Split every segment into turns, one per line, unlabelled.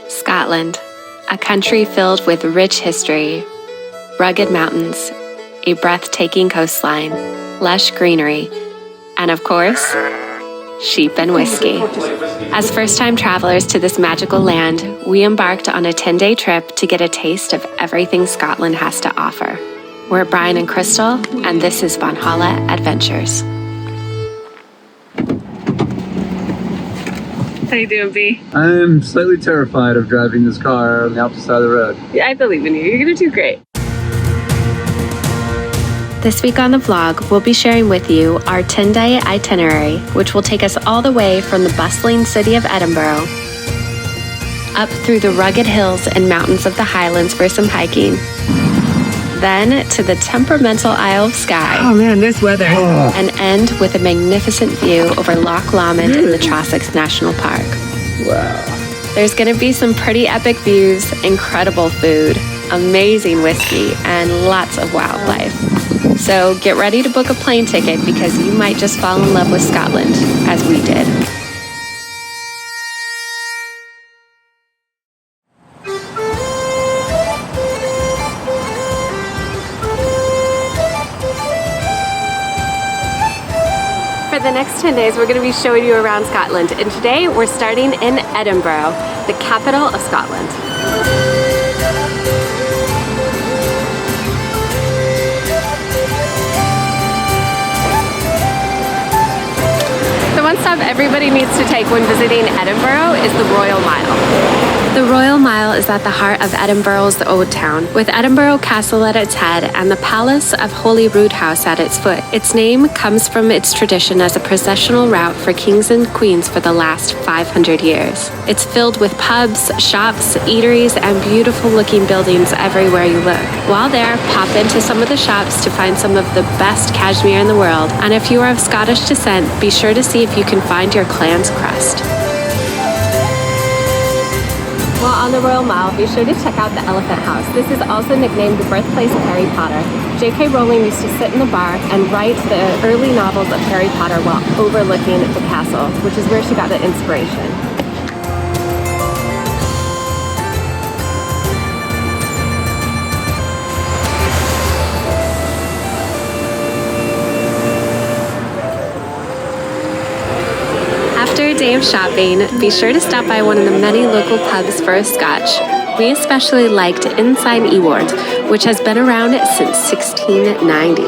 Scotland, a country filled with rich history, rugged mountains, a breathtaking coastline, lush greenery, and of course, sheep and whiskey. As first-time travelers to this magical land, we embarked on a 10-day trip to get a taste of everything Scotland has to offer. We're Brian and Crystal, and this is Valhalla Adventures. How you doing, B?
I'm slightly terrified of driving this car on the opposite side of the road.
Yeah, I believe in you. You're gonna do great. This week on the vlog, we'll be sharing with you our 10-day itinerary, which will take us all the way from the bustling city of Edinburgh, up through the rugged hills and mountains of the Highlands for some hiking, then to the temperamental Isle of Skye.
Oh man, this weather.
And end with a magnificent view over Loch Lomond in the Trossachs National Park.
Wow.
There's gonna be some pretty epic views, incredible food, amazing whiskey, and lots of wildlife. So get ready to book a plane ticket because you might just fall in love with Scotland, as we did. For the next 10 days, we're going to be showing you around Scotland, and today we're starting in Edinburgh, the capital of Scotland. The one stop everybody needs to take when visiting Edinburgh is the Royal Mile. The Royal Mile is at the heart of Edinburgh's Old Town, with Edinburgh Castle at its head and the Palace of Holyrood House at its foot. Its name comes from its tradition as a processional route for kings and queens for the last 500 years. It's filled with pubs, shops, eateries, and beautiful-looking buildings everywhere you look. While there, pop into some of the shops to find some of the best cashmere in the world, and if you are of Scottish descent, be sure to see if you can find your clan's crust. While on the Royal Mile, be sure to check out the Elephant House. This is also nicknamed the birthplace of Harry Potter. J.K. Rowling used to sit in the bar and write the early novels of Harry Potter while overlooking the castle, which is where she got the inspiration. After a day of shopping, be sure to stop by one of the many local pubs for a Scotch. We especially liked Inside Ewart, which has been around since 1690.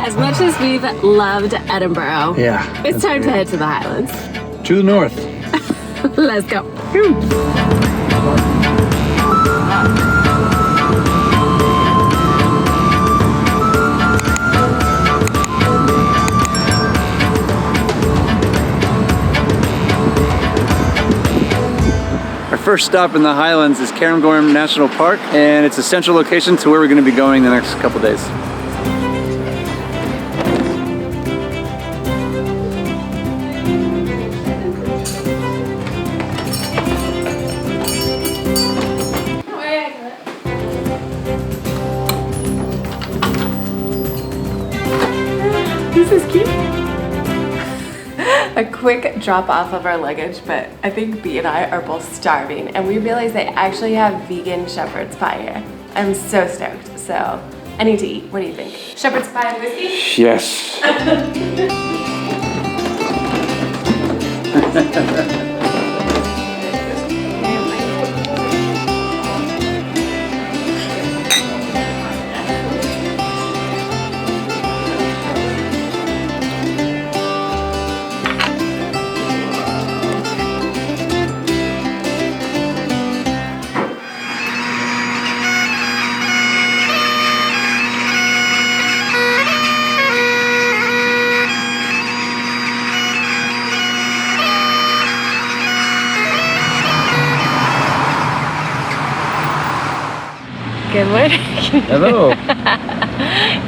As much as we've loved Edinburgh, it's time to head to the Highlands.
To the north.
Let's go.
Our first stop in the Highlands is Cairngorms National Park, and it's a central location to where we're going to be going the next couple days.
This is cute. A quick drop off of our luggage, but I think B and I are both starving, and we realized they actually have vegan shepherd's pie here. I'm so stoked, so I need to eat. What do you think? Shepherd's pie and whiskey?
Yes.
Good morning.
Hello.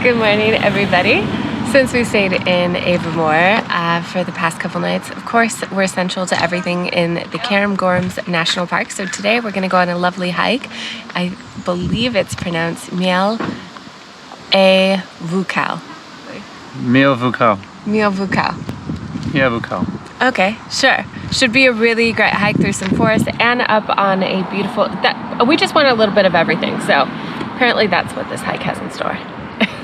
Good morning, everybody. Since we stayed in Avonmore, for the past couple nights. Of course, we're essential to everything in the Cairngorms National Park. So today we're going to go on a lovely hike. I believe it's pronounced Miel a Vukal.
Mio Vukal.
Miel Vukal.
Yeah, Vukal.
Okay, sure. Should be a really great hike through some forest and up on a beautiful... we just want a little bit of everything. So apparently that's what this hike has in store.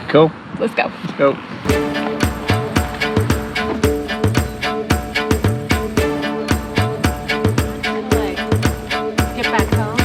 Cool.
Let's go.
Let's go.
Get back home.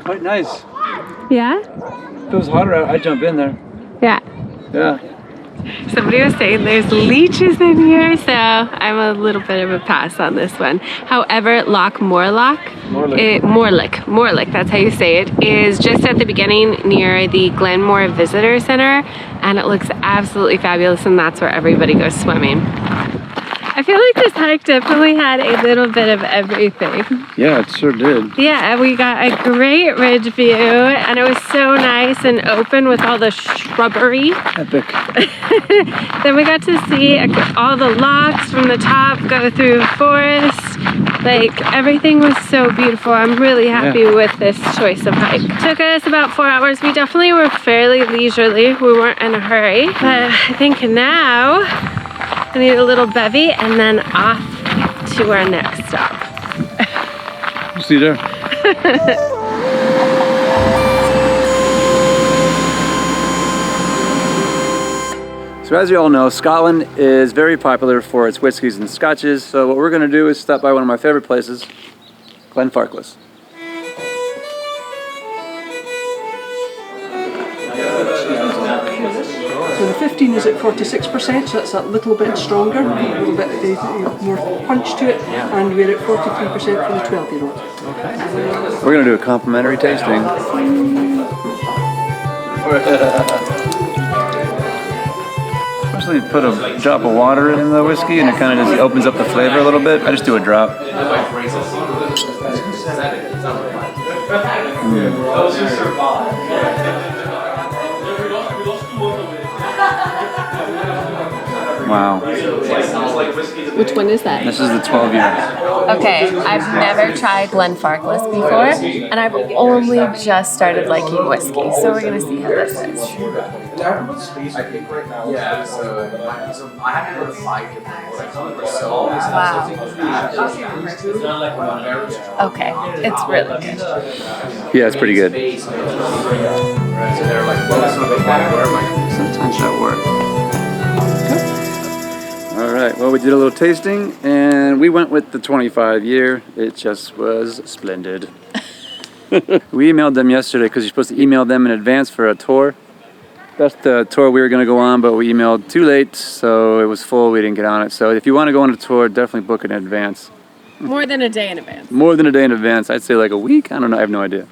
Quite nice.
Yeah?
If it was hotter out, I'd jump in there.
Yeah.
Yeah.
Somebody was saying there's leeches in here, so I'm a little bit of a pass on this one. However, Loch Morlock, Morlick, that's how you say it, is just at the beginning near the Glenmore Visitor Center, and it looks absolutely fabulous, and that's where everybody goes swimming. I feel like this hike definitely had a little bit of everything.
Yeah, it sure did.
Yeah, we got a great ridge view, and it was so nice and open with all the shrubbery.
Epic.
Then we got to see all the lochs from the top go through forest. Like, everything was so beautiful. I'm really happy with this choice of hike. Took us about 4 hours. We definitely were fairly leisurely. We weren't in a hurry. But I think now I need a little bevy and then off to our next stop.
See you there. So as you all know, Scotland is very popular for its whiskies and scotches. So what we're going to do is stop by one of my favorite places, Glenfarclas.
So the 15 is at 46%, so that's a little bit stronger, a little bit more punch to it, and we're at 43% for the 12-year-old.
We're going to do a complimentary tasting. Especially put a drop of water in the whiskey and it kind of just opens up the flavor a little bit. I just do a drop. Wow.
Which one is that?
This is the 12-year.
Okay, I've never tried Glenfarclas before, and I've only just started liking whiskey, so we're gonna see how this is. Wow. Okay, it's really good.
Yeah, it's pretty good. Sometimes that works. Alright, well we did a little tasting and we went with the 25-year. It just was splendid. We emailed them yesterday because you're supposed to email them in advance for a tour. That's the tour we were going to go on, but we emailed too late, so it was full, we didn't get on it. So if you want to go on a tour, definitely book it in advance.
More than a day in advance.
More than a day in advance. I'd say like a week? I don't know, I have no idea.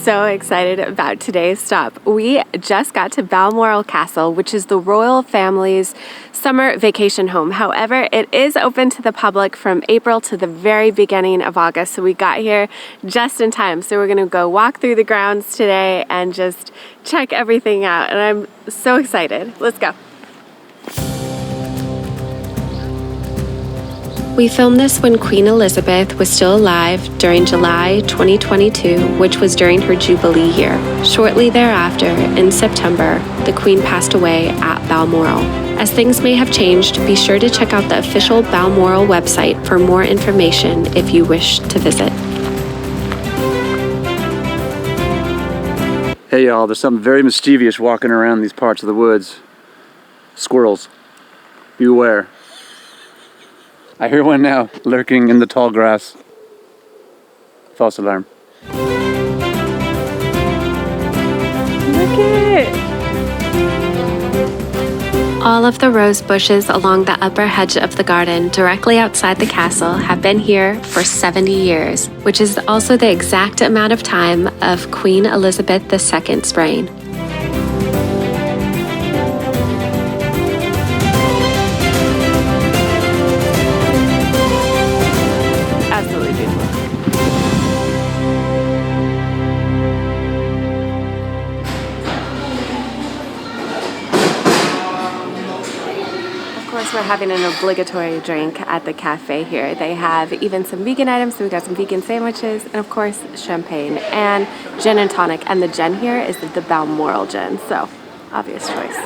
so excited about today's stop. We just got to Balmoral Castle, which is the royal family's summer vacation home. However, it is open to the public from April to the very beginning of August, so we got here just in time. So we're gonna go walk through the grounds today and just check everything out, and I'm so excited. Let's go. We filmed this when Queen Elizabeth was still alive during July 2022, which was during her Jubilee year. Shortly thereafter, in September, the Queen passed away at Balmoral. As things may have changed, be sure to check out the official Balmoral website for more information if you wish to visit.
Hey y'all, there's something very mischievous walking around these parts of the woods. Squirrels. Beware. I hear one now, lurking in the tall grass. False alarm.
Look it! All of the rose bushes along the upper hedge of the garden directly outside the castle have been here for 70 years, which is also the exact amount of time of Queen Elizabeth II's reign. Absolutely beautiful. Of course, we're having an obligatory drink at the cafe here. They have even some vegan items, so we got some vegan sandwiches, and of course, champagne and gin and tonic. And the gin here is the Balmoral gin, so obvious choice.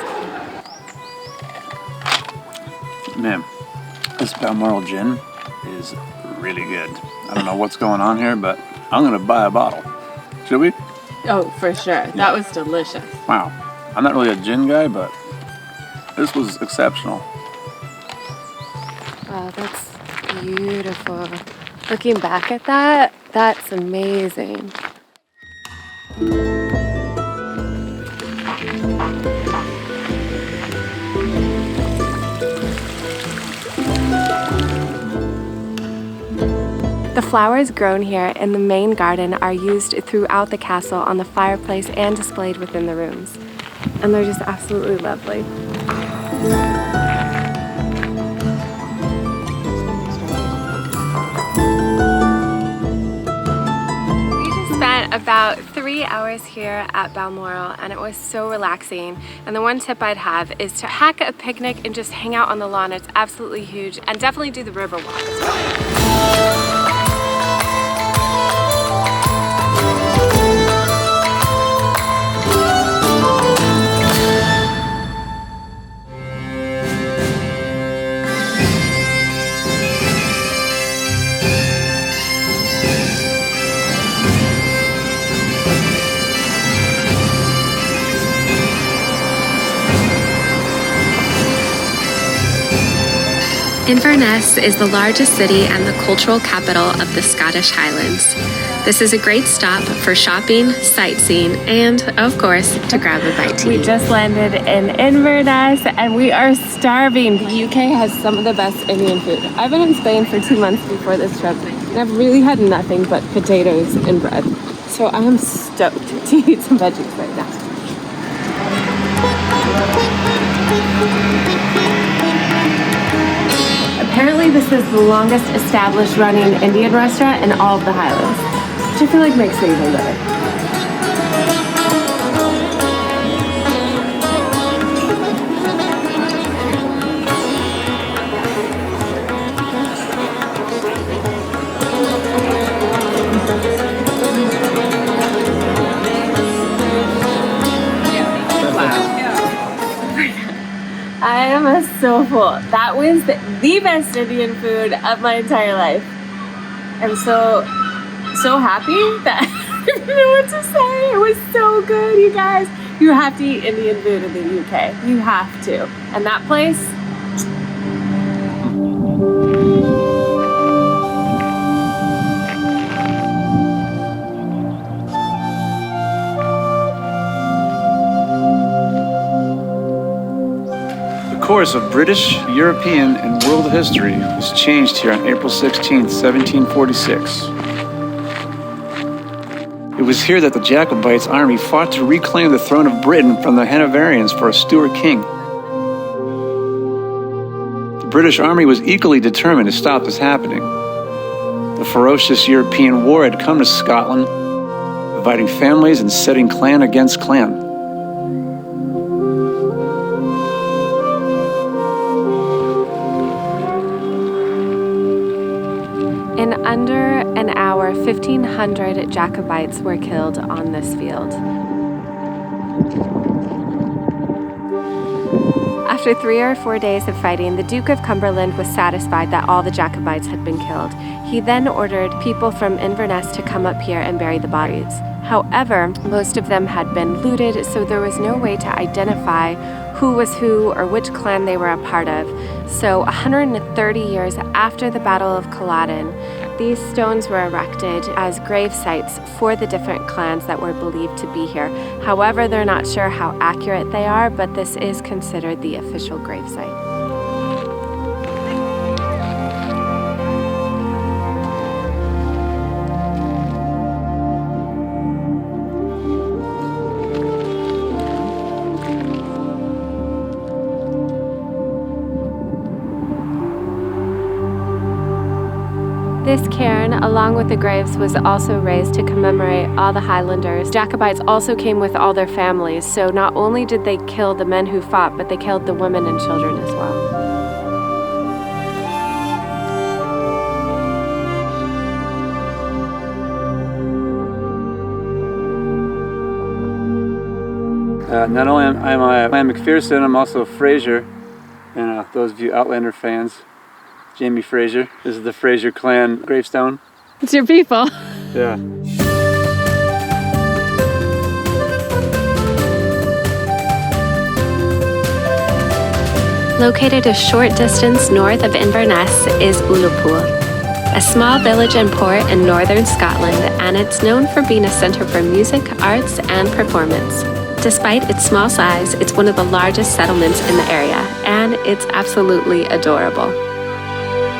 Man, this Balmoral gin is really good. I don't know what's going on here, but I'm gonna buy a bottle. Should we?
Oh, for sure. That was delicious.
Wow. I'm not really a gin guy, but this was exceptional.
Wow, that's beautiful. Looking back at that, that's amazing. The flowers grown here in the main garden are used throughout the castle on the fireplace and displayed within the rooms. And they're just absolutely lovely. Spent about 3 hours here at Balmoral, and it was so relaxing. And the one tip I'd have is to hack a picnic and just hang out on the lawn. It's absolutely huge, and definitely do the river walk as well. Inverness is the largest city and the cultural capital of the Scottish Highlands. This is a great stop for shopping, sightseeing, and, of course, to grab a bite to eat. We just landed in Inverness and we are starving. The UK has some of the best Indian food. I've been in Spain for 2 months before this trip, and I've really had nothing but potatoes and bread. So I am stoked to eat some veggies right now. Apparently this is the longest established running Indian restaurant in all of the Highlands, which I feel like makes it even better. I am so full. That was the best Indian food of my entire life. I'm so happy that I don't know what to say. It was so good, you guys. You have to eat Indian food in the UK. You have to. And that place,
The course of British, European, and world history was changed here on April 16, 1746. It was here that the Jacobites' army fought to reclaim the throne of Britain from the Hanoverians for a Stuart king. The British army was equally determined to stop this happening. The ferocious European war had come to Scotland, dividing families and setting clan against clan.
In under an hour, 1,500 Jacobites were killed on this field. After 3 or 4 days of fighting, the Duke of Cumberland was satisfied that all the Jacobites had been killed. He then ordered people from Inverness to come up here and bury the bodies. However, most of them had been looted, so there was no way to identify who was who or which clan they were a part of. So 130 years after the Battle of Culloden, these stones were erected as grave sites for the different clans that were believed to be here. However, they're not sure how accurate they are, but this is considered the official grave site. This cairn, along with the graves, was also raised to commemorate all the Highlanders. Jacobites also came with all their families, so not only did they kill the men who fought, but they killed the women and children as well.
Not only am I McPherson, I'm also Fraser, and those of you Outlander fans, Jamie Fraser. This is the Fraser clan gravestone.
It's your people.
Yeah.
Located a short distance north of Inverness is Ullapool, a small village and port in northern Scotland, and it's known for being a centre for music, arts, and performance. Despite its small size, it's one of the largest settlements in the area, and it's absolutely adorable.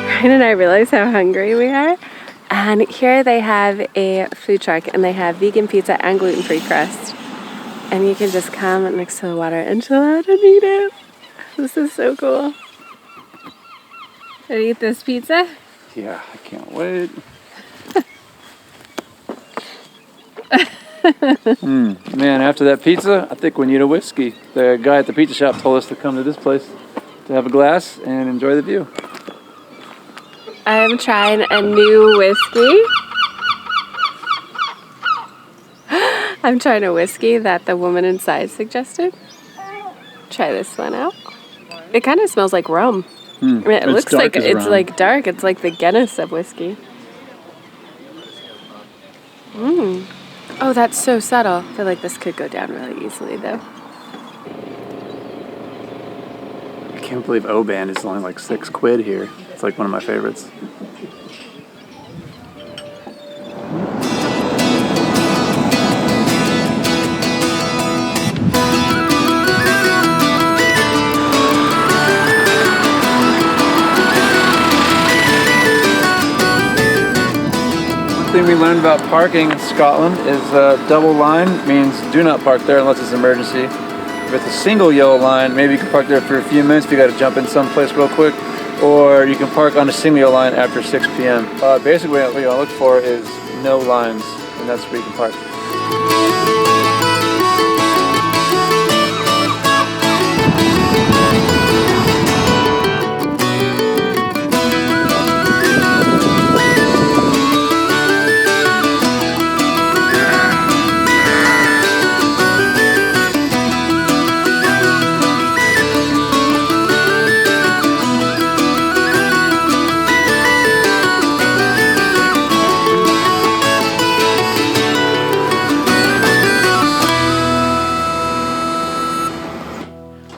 Ryan and I realize how hungry we are, and here they have a food truck, and they have vegan pizza and gluten-free crust, and you can just come next to the water and chill out and eat it. This is so cool. Should I eat this pizza?
Yeah, I can't wait. Man, after that pizza, I think we need a whiskey. The guy at the pizza shop told us to come to this place to have a glass and enjoy the view.
I'm trying a new whiskey. I'm trying a whiskey that the woman inside suggested. Try this one out. It kind of smells like rum. I mean, it looks like it's like dark. It's like the Guinness of whiskey. Oh, that's so subtle. I feel like this could go down really easily, though.
I can't believe O-Band is only like £6 here. It's like one of my favorites. One thing we learned about parking in Scotland is double line means do not park there unless it's an emergency. If it's a single yellow line, maybe you can park there for a few minutes if you got to jump in someplace real quick, or you can park on a single yellow line after 6 p.m. Basically, what you look for is no lines, and that's where you can park.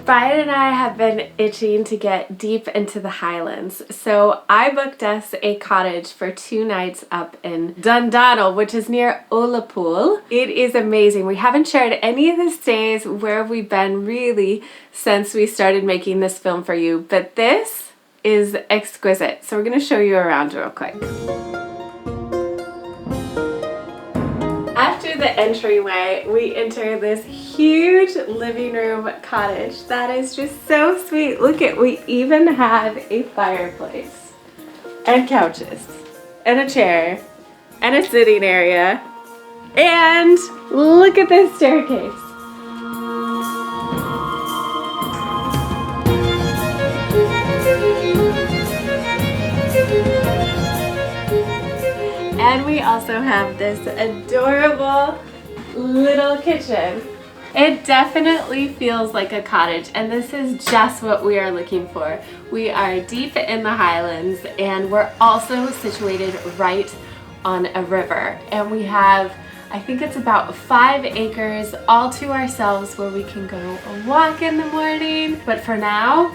Brian and I have been itching to get deep into the Highlands, so I booked us a cottage for 2 nights up in Dundonnell, which is near Ullapool. It is amazing. We haven't shared any of the stays where we've been really since we started making this film for you, but this is exquisite. So we're going to show you around real quick. After the entryway, we enter this huge living room cottage that is just so sweet. Look at, we even have a fireplace and couches and a chair and a sitting area. And look at this staircase. And we also have this adorable little kitchen. It definitely feels like a cottage, and this is just what we are looking for. We are deep in the Highlands, and we're also situated right on a river. And we have, I think it's about 5 acres all to ourselves where we can go walk in the morning. But for now,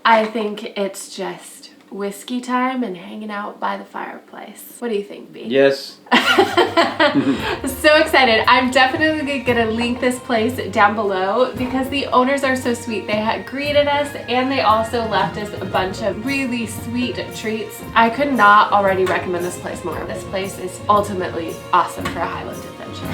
I think it's just whiskey time and hanging out by the fireplace. What do you think, B?
Yes.
So excited. I'm definitely gonna link this place down below because the owners are so sweet. They had greeted us and they also left us a bunch of really sweet treats. I could not already recommend this place more. This place is ultimately awesome for a Highland adventure.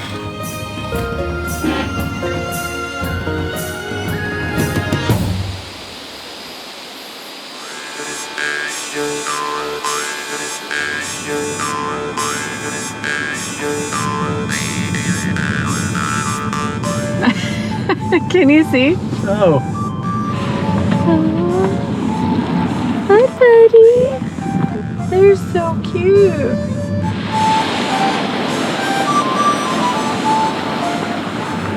Can you see?
Oh.
Hi, buddy. They're so cute.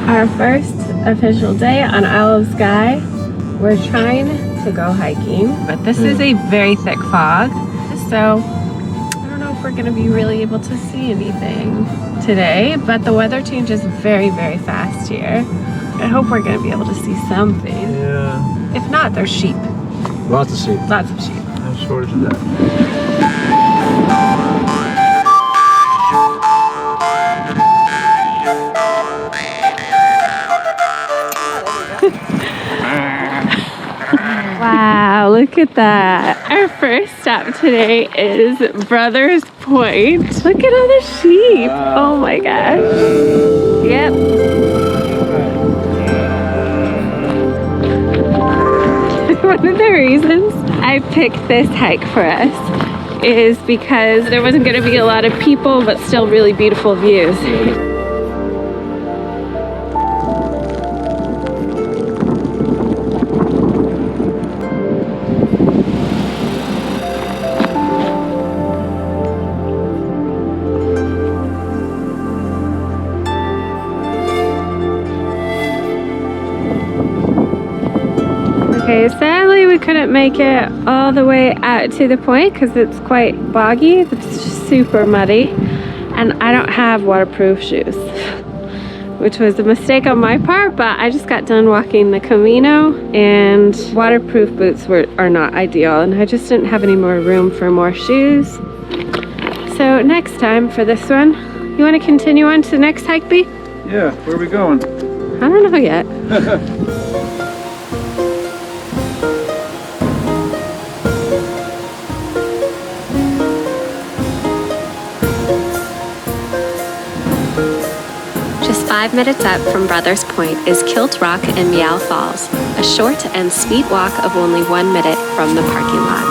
Our first official day on Isle of Skye. We're trying to go hiking, but this is a very thick fog, so I don't know if we're going to be really able to see anything today, but the weather changes very, very fast here. I hope we're going to be able to see something.
Yeah.
If not, there's sheep.
Lots of sheep.
Lots of sheep.
No shortage of that.
Wow, look at that. Our first stop today is Brothers Point. Look at all the sheep. Oh my gosh. Yep. One of the reasons I picked this hike for us is because there wasn't going to be a lot of people, but still really beautiful views. Okay, sadly we couldn't make it all the way out to the point because it's quite boggy. It's super muddy and I don't have waterproof shoes, which was a mistake on my part, but I just got done walking the Camino and waterproof boots are not ideal and I just didn't have any more room for more shoes. So next time for this one, you want to continue on to the next hike, B?
Yeah, where are we going?
I don't know yet. Just 5 minutes up from Brothers Point is Kilt Rock and Meow Falls, a short and sweet walk of only 1 minute from the parking lot.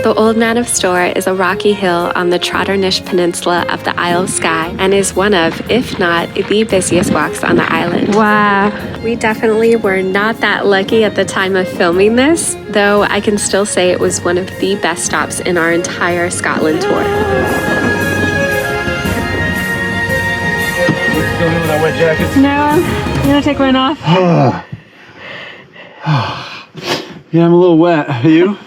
The Old Man of Store is a rocky hill on the Trossachs Peninsula of the Isle of Skye and is one of, if not the busiest walks on the island. Wow. We definitely were not that lucky at the time of filming this, though I can still say it was one of the best stops in our entire Scotland tour.
Going in with our wet jackets?
No, I'm gonna take mine off.
Yeah, I'm a little wet. Are you?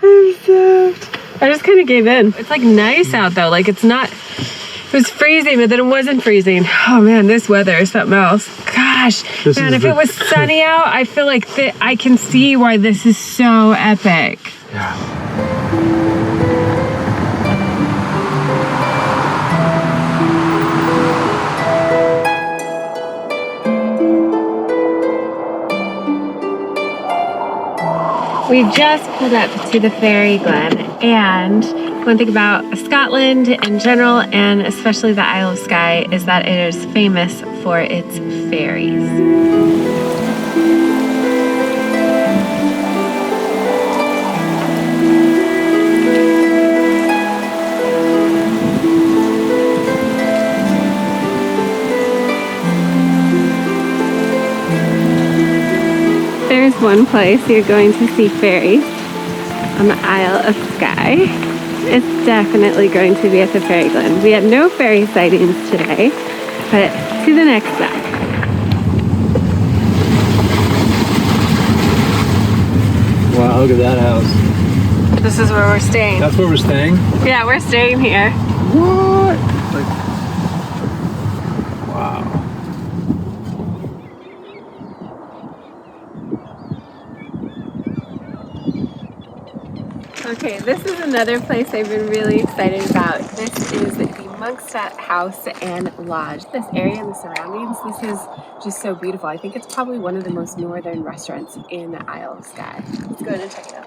I'm soaked. I just kind of gave in. It's like nice out though. Like it's not, it was freezing, but then it wasn't freezing. Oh man, this weather is something else. Gosh, man, if it was sunny out, I feel like I can see why this is so epic.
Yeah.
We just pulled up to the Fairy Glen, and one thing about Scotland in general, and especially the Isle of Skye, is that it is famous for its ferries. There's one place you're going to see fairies on the Isle of Skye. It's definitely going to be at the Fairy Glen. We had no fairy sightings today, but to the next stop.
Wow, look at that house.
This is where we're staying.
That's where we're staying?
Yeah, we're staying here.
What? Like, wow.
Okay, this is another place I've been really excited about. This is the Monkstadt House and Lodge. This area and the surroundings, this is just so beautiful. I think it's probably one of the most northern restaurants in the Isle of Skye. Let's go ahead and check it out.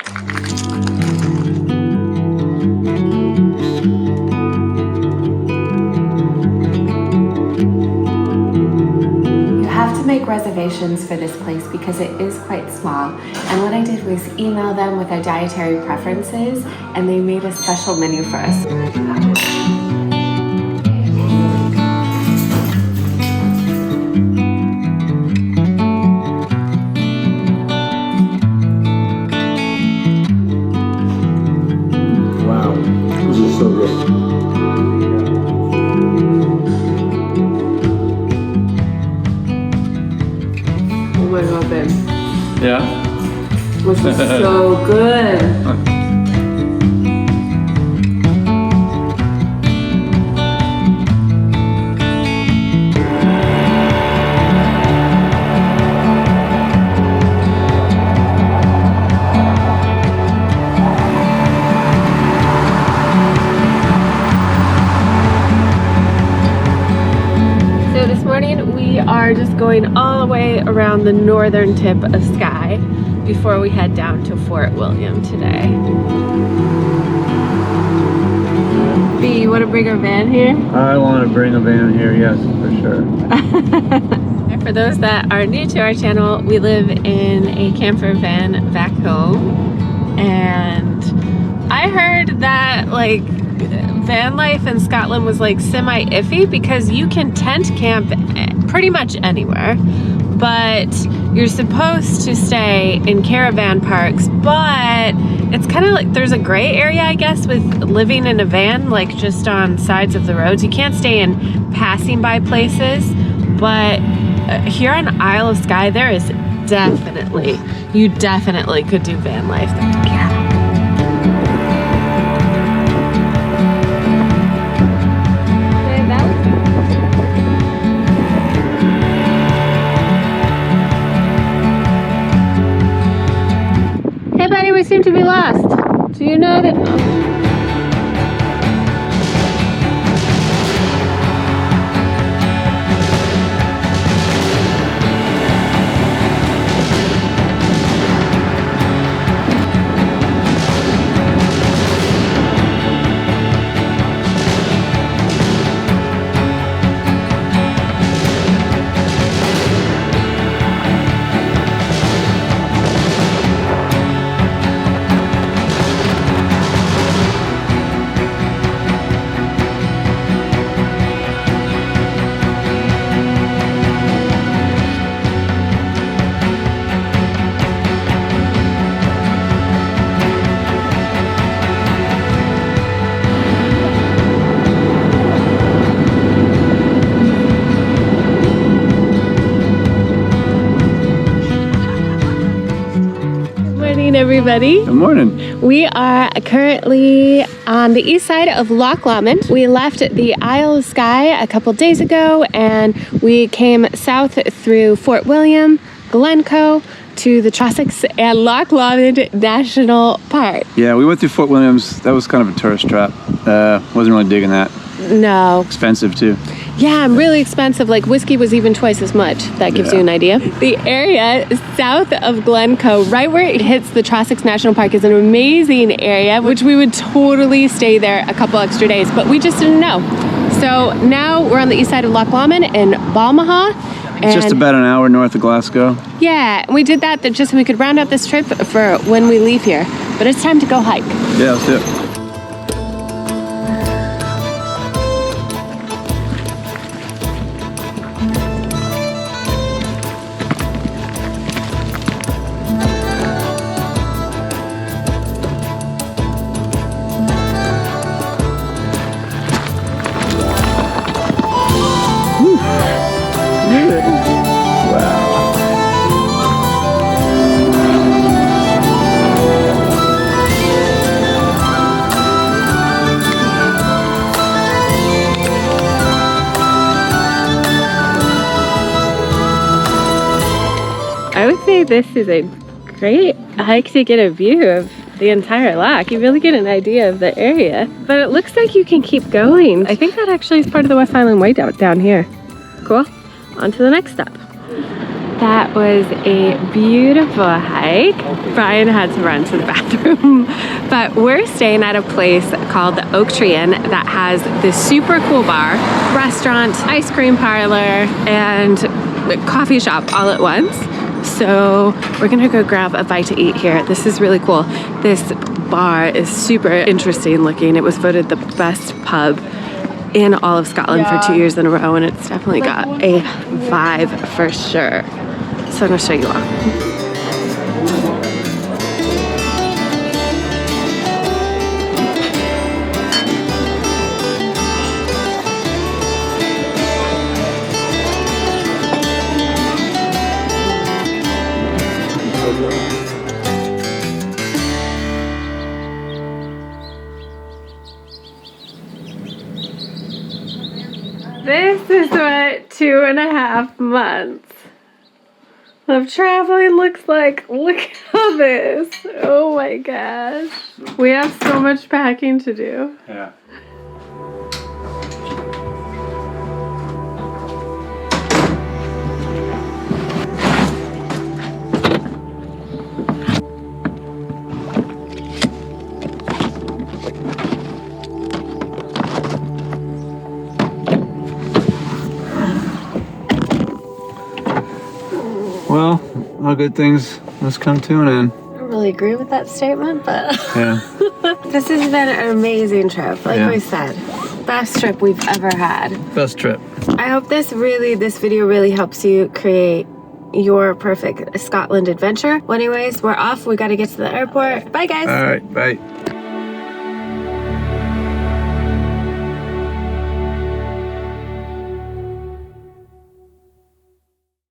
Make reservations for this place because it is quite small, and what I did was email them with our dietary preferences, and they made a special menu for us.
Wow, this is so good.
Oh my god, babe.
Yeah?
This is so good. So this morning we are just going all the way around the northern tip of Skye before we head down to Fort William today. B, you want to bring our van here?
I want to bring a van here, yes, for sure.
For those that are new to our channel, we live in a camper van back home, and I heard that like van life in Scotland was like semi-iffy because you can tent camp pretty much anywhere, but you're supposed to stay in caravan parks, but it's kind of like there's a gray area, I guess, with living in a van, like just on sides of the roads. You can't stay in passing by places, but here on Isle of Skye, there is definitely, you definitely could do van life there. Yeah. Hey buddy, we seem to be lost. Do you know that? Everybody.
Good morning.
We are currently on the east side of Loch Lomond. We left the Isle of Skye a couple days ago, and we came south through Fort William, Glencoe, to the Trossachs and Loch Lomond National Park.
Yeah, we went through Fort Williams. That was kind of a tourist trap. Wasn't really digging that.
No.
Expensive too.
Yeah, really expensive. Like whiskey was even twice as much. That gives you an idea. The area south of Glencoe, right where it hits the Trossachs National Park, is an amazing area, which we would totally stay there a couple extra days, but we just didn't know. So now we're on the east side of Loch Lomond in Balmoral.
It's just about an hour north of Glasgow.
Yeah, and we did that just so we could round out this trip for when we leave here. But it's time to go hike.
Yeah, let's do it.
I would say this is a great hike to get a view of the entire loch. You really get an idea of the area. But it looks like you can keep going. I think that actually is part of the West Highland Way down here. Cool. On to the next step. That was a beautiful hike. Brian had to run to the bathroom. But we're staying at a place called the Oak Tree Inn that has this super cool bar, restaurant, ice cream parlor, and coffee shop all at once. So we're gonna go grab a bite to eat here. This is really cool. This bar is super interesting looking. It was voted the best pub in all of Scotland for 2 years in a row, and it's definitely got a vibe for sure. So I'm gonna show you all. This is what 2.5 months of traveling looks like. Look at this. Oh my gosh. We have so much packing to do.
Yeah. Well, all good things must come to an end.
I don't really agree with that statement, but
Yeah.
this has been an amazing trip. Like
Yeah.
we said, best trip we've ever had.
Best trip.
I hope this video really helps you create your perfect Scotland adventure. Well, anyways, we're off. We got to get to the airport. Bye, guys.
All right, bye.